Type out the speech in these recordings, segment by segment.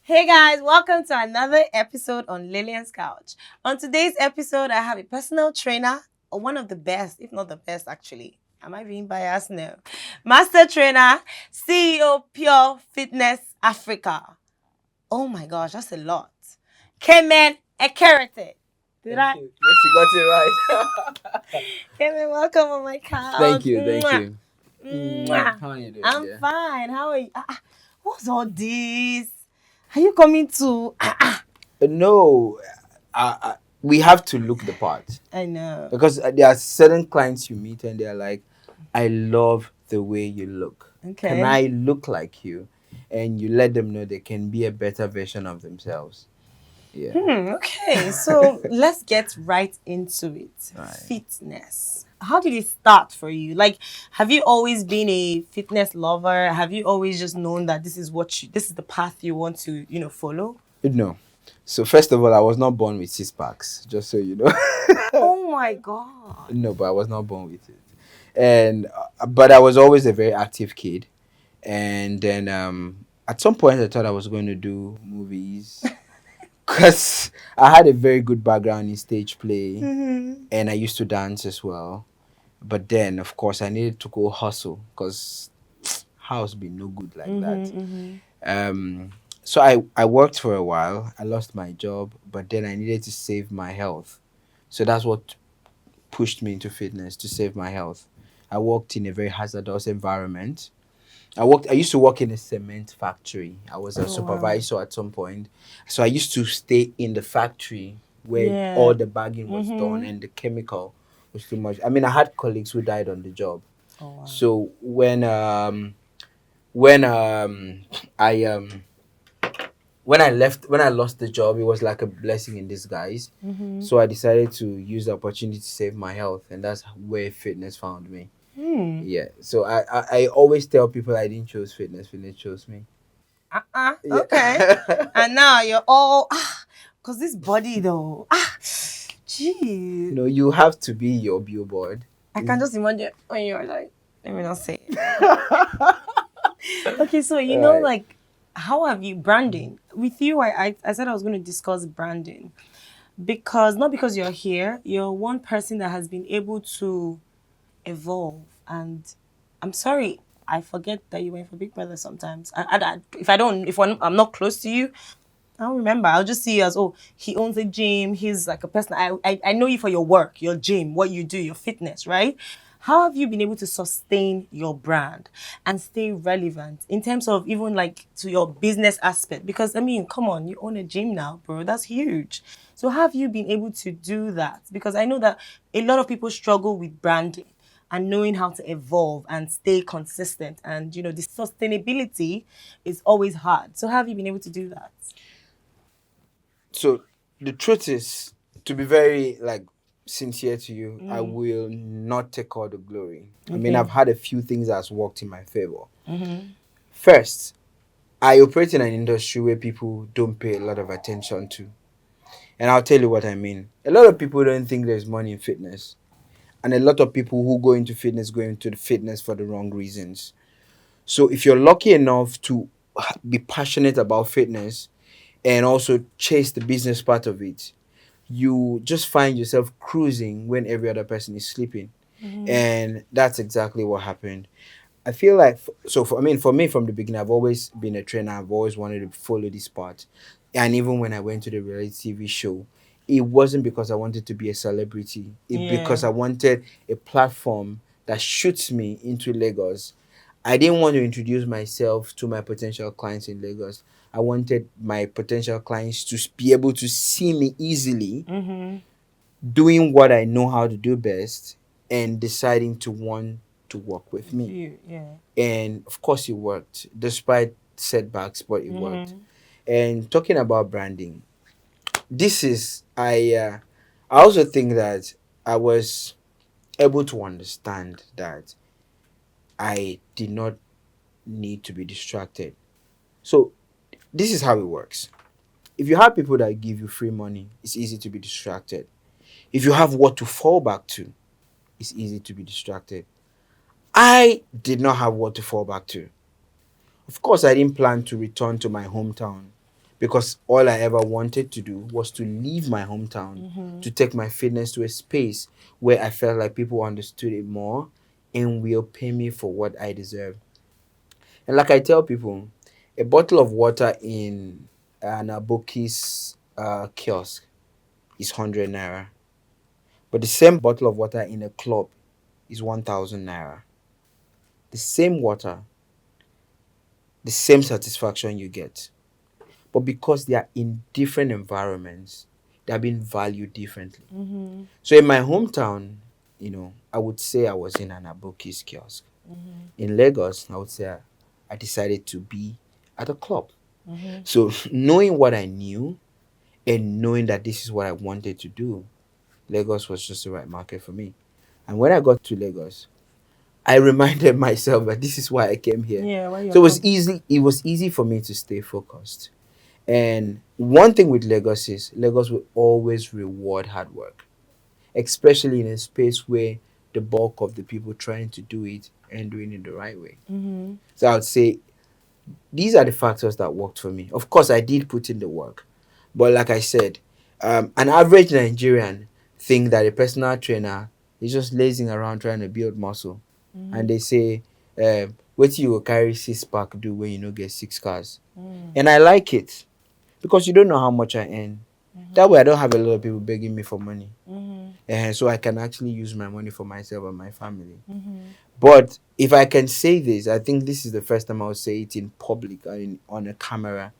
Hey guys, welcome to another episode on Lilian's Couch. On today's episode, I have a personal trainer, or one of the best, if not the best actually. Am I being biased? No. Master trainer, CEO Pure Fitness Africa. Oh my gosh, that's a lot. Kemen Ekerete. Did I? Thank you. Yes, you got it right. Kemen, welcome on my couch. Thank you. Thank Mwah. you. Mwah. How are you doing? I'm dear? fine. How are you? What's all this? Are you coming to? No, we have to look the part I know. because there are certain clients you meet and they're like, "I love the way you look. Okay. Can I look like you?" And you let them know they can be a better version of themselves. Yeah. Okay, so let's get right into it. Right. Fitness. How did it start for you? Like, have you always been a fitness lover? Have you always just known that this is the path you want to, follow? No. So first of all, I was not born with 6 packs, just so you know. Oh my God. No, but I was not born with it. And but I was always a very active kid. And then at some point I thought I was going to do movies because I had a very good background in stage play and I used to dance as well. But then of course I needed to go hustle because house been no good like that. So I worked for a while. I lost my job, but then I needed to save my health. So that's what pushed me into fitness, to save my health. I worked in a very hazardous environment. I used to work in a cement factory. I was a wow. supervisor at some point. So I used to stay in the factory where Yeah. all the bagging was done and the chemical was too much. I mean, I had colleagues who died on the job. Oh, wow. So when I lost the job, it was like a blessing in disguise. So I decided to use the opportunity to save my health, and that's where fitness found me. Yeah. So I always tell people I didn't choose fitness. Fitness chose me. Yeah. Okay. And now you're all, because this body though, geez. No, you have to be your billboard. I can just imagine when you're like, let me not say it. Okay, so Right. like, how have you branding with you? I said I was going to discuss branding because not because you're here, you're one person that has been able to evolve. And I'm sorry, I forget that you went for Big Brother sometimes. If I'm not close to you, I don't remember. I'll just see you as, oh, he owns a gym. He's like a person. I know you for your work, your gym, what you do, your fitness, right? How have you been able to sustain your brand and stay relevant in terms of even like to your business aspect? Because I mean, come on, you own a gym now, bro. That's huge. So how have you been able to do that? Because I know that a lot of people struggle with branding and knowing how to evolve and stay consistent. And the sustainability is always hard. So how have you been able to do that? So the truth is, to be very sincere to you, I will not take all the glory. I mean, I've had a few things that's worked in my favor. First, I operate in an industry where people don't pay a lot of attention to. And I'll tell you what I mean. A lot of people don't think there's money in fitness. And a lot of people who go into the fitness for the wrong reasons. So if you're lucky enough to be passionate about fitness and also chase the business part of it, you just find yourself cruising when every other person is sleeping. And that's exactly what happened. I feel like, for me, from the beginning, I've always been a trainer. I've always wanted to follow this part. And even when I went to the reality TV show, it wasn't because I wanted to be a celebrity. Because I wanted a platform that shoots me into Lagos. I didn't want to introduce myself to my potential clients in Lagos. I wanted my potential clients to be able to see me easily doing what I know how to do best and deciding to want to work with me. And of course, it worked despite setbacks, but it worked. And talking about branding, this is I also think that I was able to understand that I did not need to be distracted. So this is how it works. If you have people that give you free money, it's easy to be distracted. If you have what to fall back to, it's easy to be distracted. I did not have what to fall back to. Of course, I didn't plan to return to my hometown because all I ever wanted to do was to leave my hometown to take my fitness to a space where I felt like people understood it more and will pay me for what I deserve. And like I tell people, a bottle of water in an Aboki's kiosk is 100 naira, but the same bottle of water in a club is 1,000 naira. The same water, the same satisfaction you get. But because they are in different environments, they are being valued differently. So in my hometown, I would say I was in an Aboki's kiosk. In Lagos, I would say I decided to be at a club. So knowing what I knew and knowing that this is what I wanted to do, Lagos was just the right market for me. And when I got to Lagos, I reminded myself that this is why I came here. Yeah, why So you're coming. it was easy for me to stay focused. And one thing with Lagos is Lagos will always reward hard work, especially in a space where the bulk of the people trying to do it and doing it the right way. So I would say these are the factors that worked for me. Of course, I did put in the work, but like I said, an average Nigerian think that a personal trainer is just lazing around trying to build muscle, and they say, "What you will carry 6 pack do when you no get 6 cars?" And I like it because you don't know how much I earn. That way, I don't have a lot of people begging me for money, and so I can actually use my money for myself and my family. But if I can say this, I think this is the first time I'll say it in public, on a camera,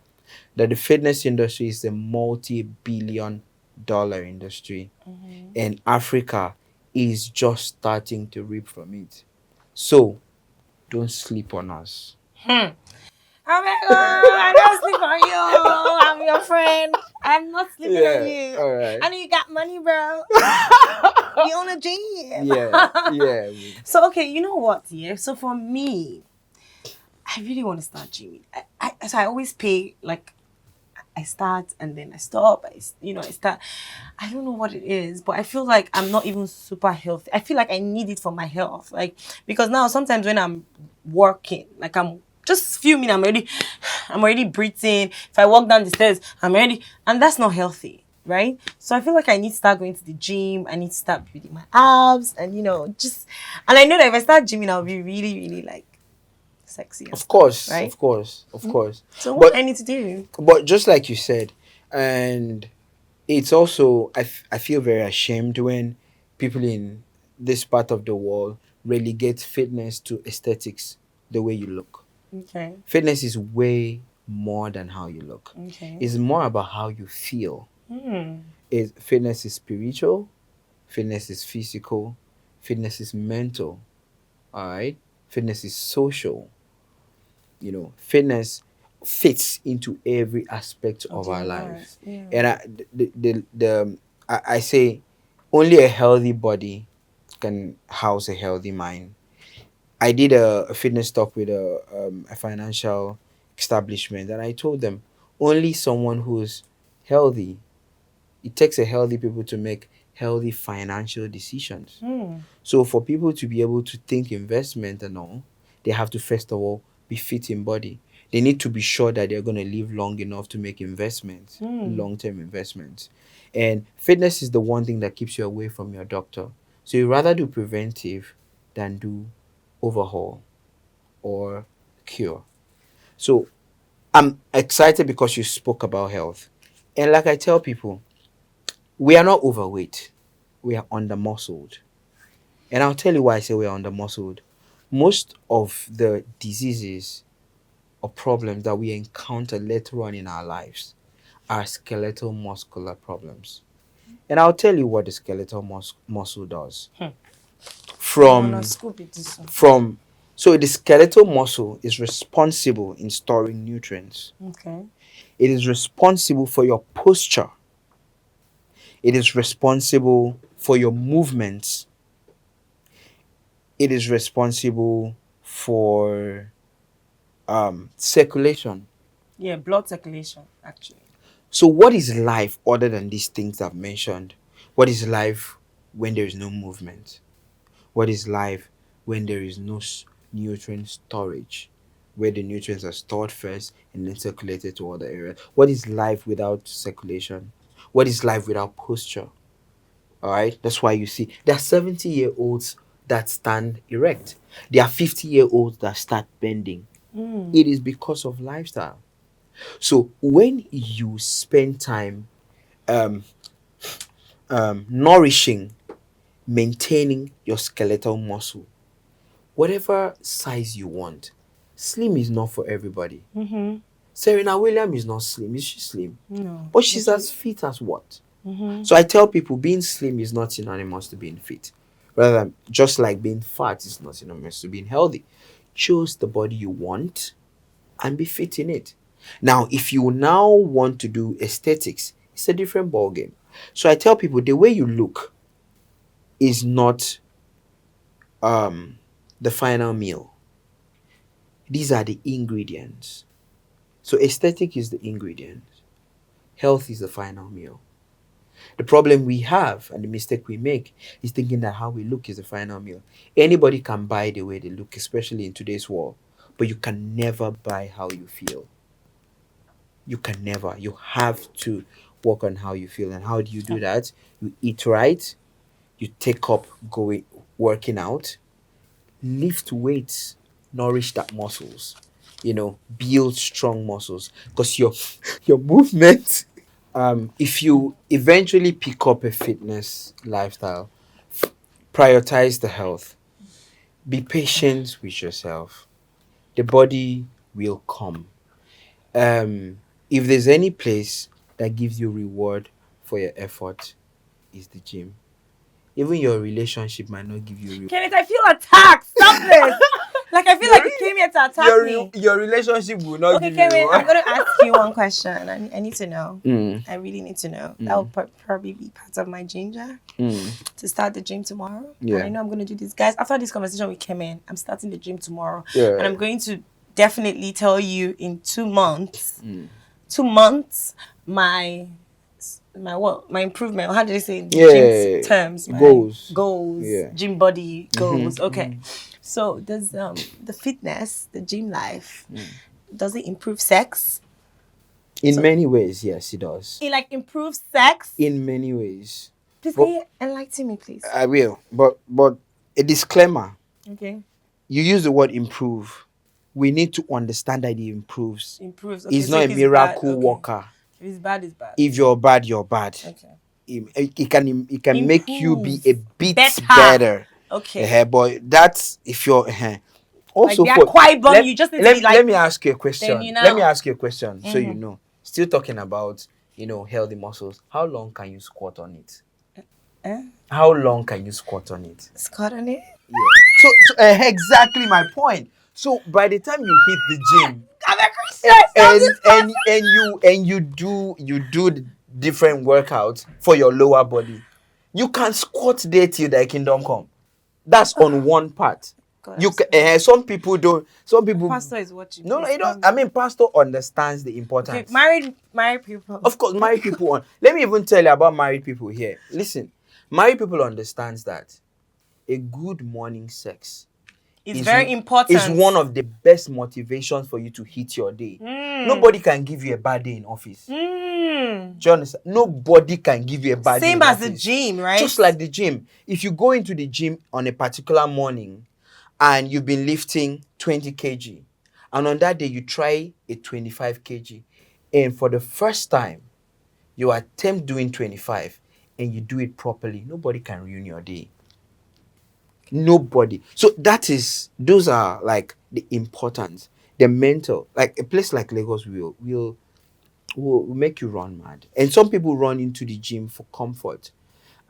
that the fitness industry is a multi-billion-dollar industry, and Africa is just starting to reap from it. So don't sleep on us. Oh my god, I don't sleep on you. I'm your friend. I'm not sleeping on Yeah, you. all right. I know you got money, bro. You own a gym. Yeah. So okay, you know what? Yeah. So for me, I really want to start gymming. So I always pay like I start and then I stop. I start. I don't know what it is, but I feel like I'm not even super healthy. I feel like I need it for my health, like because now sometimes when I'm working, like I'm just fuming, I'm already breathing. If I walk down the stairs, I'm already, and that's not healthy, right? So I feel like I need to start going to the gym. I need to start building my abs, and and I know that if I start gymming, I'll be really, really like sexy and Of stuff, course, right? of course, of course. So what do But I need to do? but just like you said, and it's also I feel very ashamed when people in this part of the world relegate fitness to aesthetics, the way you look. Okay. Fitness is way more than how you look. Okay. It's more about how you feel. Hmm. Fitness is spiritual, fitness is physical, fitness is mental, all right? Fitness is social. Fitness fits into every aspect Of of your our life. lives. Yeah. And I say only a healthy body can house a healthy mind. I did a fitness talk with a financial establishment, and I told them only someone who's healthy. It takes a healthy people to make healthy financial decisions. Hmm. So for people to be able to think investment and all, they have to first of all be fit in body. They need to be sure that they're going to live long enough to make investments, long-term investments. And fitness is the one thing that keeps you away from your doctor. So you rather do preventive than do overhaul or cure. So I'm excited because you spoke about health. And like I tell people, we are not overweight. We are under muscled. And I'll tell you why I say we're under muscled. Most of the diseases or problems that we encounter later on in our lives are skeletal muscular problems. And I'll tell you what the skeletal muscle does. I'm on a From scoop it this one. from so the skeletal muscle is responsible in storing nutrients. Okay. It is responsible for your posture. It is responsible for your movements. It is responsible for circulation. Yeah, blood circulation, actually. So, what is life other than these things I've mentioned? What is life when there is no movement? What is life when there is no nutrient storage? where the nutrients are stored first and then circulated to other areas. What is life without circulation? What is life without posture? All right, that's why you see there are 70-year-olds that stand erect. There are 50-year-olds that start bending. It is because of lifestyle. So when you spend time um, nourishing, maintaining your skeletal muscle, whatever size you want, slim is not for everybody. Serena Williams is not slim. Is she slim? No. But she's as fit as what? So I tell people being slim is not synonymous to being fit. Rather, just like being fat is not synonymous to being healthy. Choose the body you want and be fit in it. Now, if you now want to do aesthetics, it's a different ballgame. So I tell people the way you look is not the final meal. These are the ingredients. So aesthetic is the ingredient. Health is the final meal. The problem we have and the mistake we make is thinking that how we look is the final meal. Anybody can buy the way they look, especially in today's world, but you can never buy how you feel. You can never. You have to work on how you feel. And how do you do that? You eat right, you take up working out, lift weights, nourish that muscles, build strong muscles. Because your movement, if you eventually pick up a fitness lifestyle, prioritize the health, be patient with yourself, the body will come. If there's any place that gives you reward for your effort, is the gym. Even your relationship might not give you reward. Kenneth, I feel attacked. Stop this. Like, I feel like you came here to attack me. Your relationship will not give you Kevin, reward. I'm going to ask you one question. I need to know. I really need to know. That will probably be part of my ginger to start the gym tomorrow. Yeah. And I know I'm going to do this. Guys, after this conversation with Kemen, I'm starting the gym tomorrow. Yeah. And I'm going to definitely tell you in 2 months, 2 months, my improvement. How do they say in gym terms? My Goals. Gym body goals. Okay. So does the fitness, the gym life, does it improve sex? In many ways, yes, it does. It improves sex? In many ways. Please, can you enlighten me, please? I will. But a disclaimer. Okay. You use the word improve. We need to understand that it improves. Improves. Okay, it's not a miracle worker. If it's bad, it's bad. If you're bad, you're bad. Okay. It can make you be a bit better. Okay. But that's if you're also you just need to be let me ask you a question. Then, Let me ask you a question so you know. Still talking about healthy muscles. How long can you squat on it? How long can you squat on it? Squat on it? Yeah. So exactly my point. So by the time you hit the gym, and you do the different workouts for your lower body, you can squat there till thy kingdom come. That's on one part. God, you can, some people don't. Some people. Pastor is watching. No, you don't. I mean, pastor understands the importance. Okay, married people. Of course, married people. Let me even tell you about married people here. Listen, married people understands that a good morning sex is very important. It's one of the best motivations for you to hit your day. Nobody can give you a bad day in office. Do you understand? Nobody can give you a bad day in office. Same as the gym, right? Just like the gym. If you go into the gym on a particular morning and you've been lifting 20 kg, and on that day you try a 25 kg, and for the first time you attempt doing 25 and you do it properly, nobody can ruin your day. Nobody. So those are the importance, the mental. Like a place like Lagos will make you run mad. And some people run into the gym for comfort.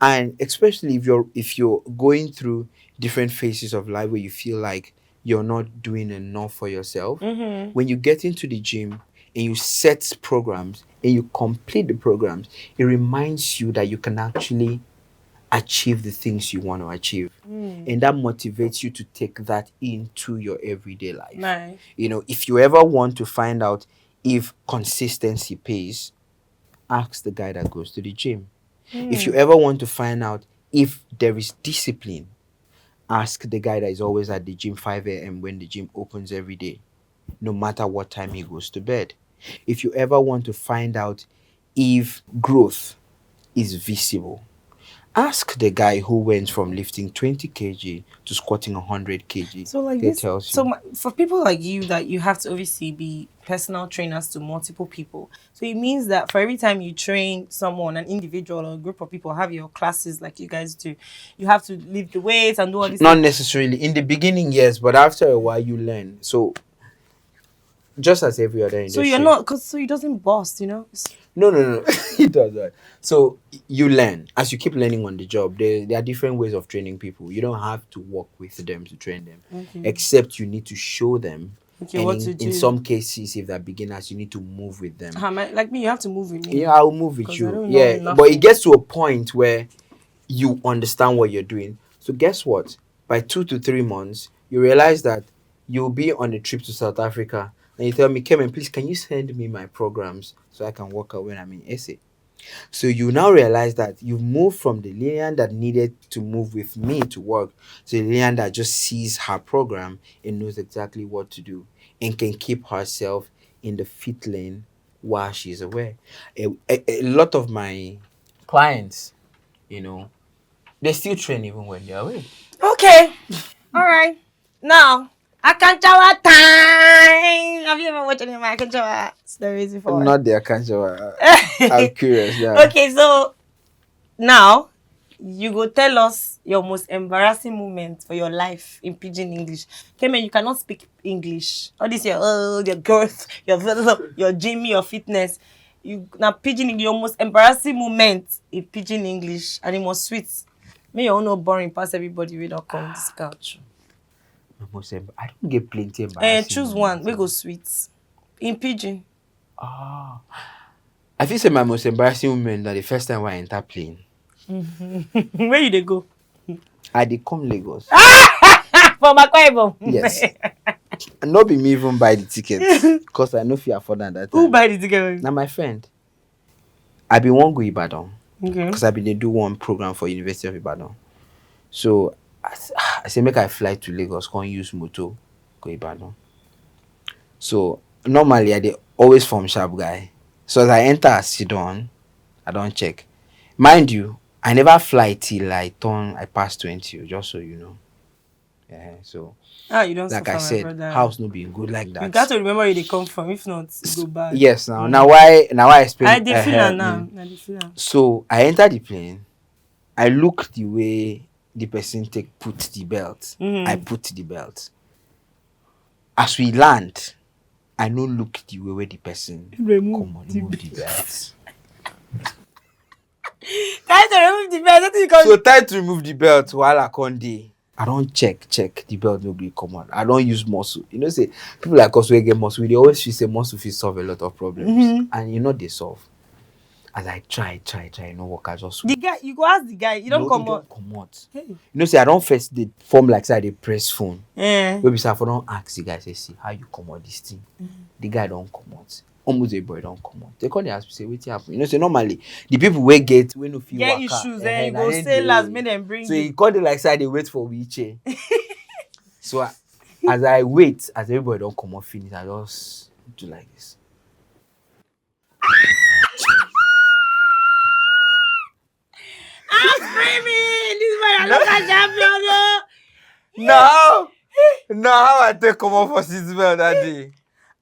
And especially if you're going through different phases of life where you feel like you're not doing enough for yourself, when you get into the gym and you set programs and you complete the programs, it reminds you that you can actually achieve the things you want to achieve. And that motivates you to take that into your everyday life. Nice. If you ever want to find out if consistency pays, ask the guy that goes to the gym. If you ever want to find out if there is discipline, ask the guy that is always at the gym 5 a.m. when the gym opens every day. no matter what time he goes to bed. If you ever want to find out if growth is visible, ask the guy who went from lifting 20 kg to squatting 100 kg. So like He this, tells so you. for people like you that you have to obviously be personal trainers to multiple people. So it means that for every time you train someone, an individual or a group of people, have your classes like you guys do, you have to lift the weights and do all these Not things. necessarily. In the beginning, yes, but after a while, you learn. So, just as every other So industry. you're not, because so it doesn't bust, you know. No, no, no. It does that. So you learn as you keep learning on the job. There are different ways of training people. You don't have to work with them to train them, Okay. except you need to show them. Okay, And what to do? in some cases, if they're beginners, you need to move with them. Like me, you have to move with me. Yeah, I'll move with 'Cause I you. don't know Yeah, but nothing. it gets to a point where you understand what you're doing. So guess what? By 2 to 3 months, you realize that you'll be on a trip to South Africa, and you tell me, Kemen, please, can you send me my programs so I can work out when I'm in essay? So you now realize that you've moved from the Lilian that needed to move with me to work to the Lilian that just sees her program and knows exactly what to do and can keep herself in the fit lane while she's away. A lot of my clients, you know, they still train even when they're away. Okay. All right. Now, Akanchawa time. Have you ever watched any of my Akanchawa stories before? Not their kind of. I'm curious. Yeah. Okay, so now you go tell us your most embarrassing moment for your life in pidgin English. Kemen, you cannot speak English. All this your girth, your gym, your fitness. You now pidgin your most embarrassing moment in pidgin English, and it was sweet. Me, you no boring past everybody we don't come this couch. I don't get plenty embarrassing. Choose one. We go sweet. In pidgin. Ah. I feel say my most embarrassing moment that the first time I enter plane. Where you they go? I did come Lagos. For Makwa Yes. And not be me even buy the ticket because I know if you afford that time. Who buy the ticket? Now my friend. I been one go Ibadan. Okay. Because I been dey do one program for University of Ibadan. So I say make I fly to Lagos, can't use motor, go Ibadan. So normally I dey always form sharp guy. So as I enter Sidon, I don't check. Mind you, I never fly till I pass 20, just so you know. Yeah, so You don't like suffer, I my said, brother. house no being good like that. You got to remember where they come from. If not, it go bad. Yes, now why I explain. I dey feel am now. I dey feel am. So I enter the plane. I look the way the person put the belt. I put the belt. As we land, I no look the way where the person remove the belt. Time to remove the belt. So time to remove the belt while I can't dey. I don't check the belt no be come on. I don't use muscle. You know, say people like us wey get muscle, they always feel say muscle fit solve a lot of problems, and you know they solve. As I try, no work. I just the guy. You go ask the guy. You don't come out. Come out. Hey. You know, say I don't first they form like say I dey press phone. Yeah. Maybe say I don't ask the guy say see how you come out this thing. The guy don't come out. Almost a boy don't come out. They call the ask me say wetin happen. You know, say normally the people wey no feel get waka, issues. You go say last, make them bring. So he call the like say they wait for wheelchair. So as I wait, as everybody don't come out finish, I just do like this. I'm screaming. This boy, I look at champion. Now how I take come off for seatbelt that day.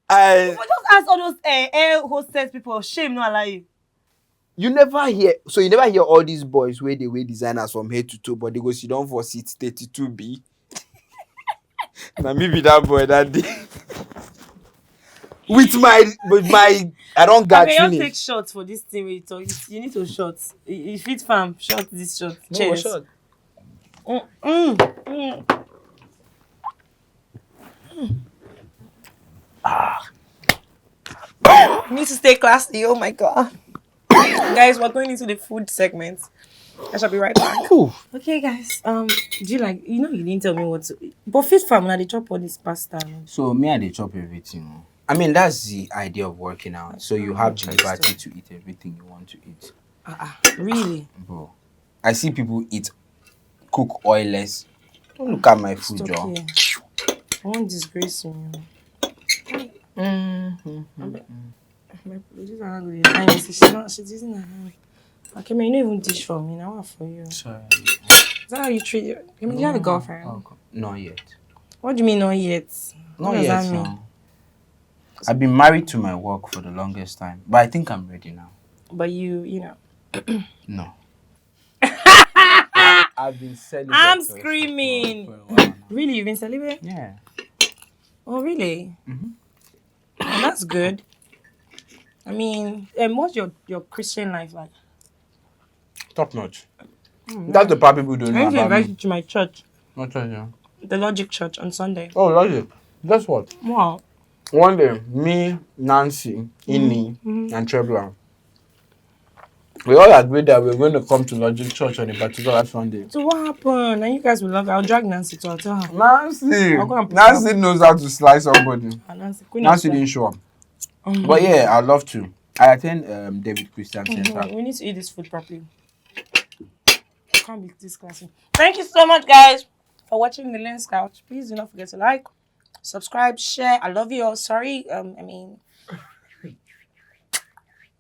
But just ask all those air hostess people. Shame not allow you. You never hear all these boys where they wear designers from head to toe, but they go sit down for seat 32B. Now maybe that boy that day. with my I don't got Okay, you finish. take shots for this thing where you talk. You need to shot. If it's farm, shot this shot. No, Cheers. shot. You need to stay classy. Oh my god. Guys, we're going into the food segment. I shall be right back. Ooh. Okay, guys. Do you like? You didn't tell me what to eat. But Fit Farm now they chop all this pasta. So me and they chop everything. I mean that's the idea of working out. So you have the liberty to eat everything you want to eat. Really? Bro, I see people cook oilless. Don't look at my food, Stop John. here. I won't disgrace you. My producer not good. She's using her hand. Okay, man, you don't even dish for me. Now what for you? Sorry. Is that how you treat your... I mean, do you have a girlfriend? Oh, not yet. What do you mean not yet? What Not does yet, that mean? no. I've been married to my work for the longest time, but I think I'm ready now. But you know. No. I've been celibate. I'm also screaming. for a while now. Really, you've been celibate? Yeah. Oh, really? Mhm. Oh, that's good. I mean, what's your Christian life like? Top notch. That's the part people don't I know need to about invite me. you to my church, Not church, yeah. the Logic Church, on Sunday. Oh, logic. Guess what? Wow. One day, me, Nancy, Inni, and Trebla, we all agreed that we were going to come to Logic Church on a particular Sunday. So what happened? And you guys will love it. I'll drag Nancy to. I'll tell her. Nancy! I'll go and pick Nancy knows how to slice somebody. Nancy, Queen Nancy of didn't show up. But yeah, I'd love to. I attend David Christian Center. We need to eat this food properly. I can't be this classy. Thank you so much, guys, for watching the Lens Couch. Please do not forget to like, subscribe, share. I love you all. Sorry, I mean,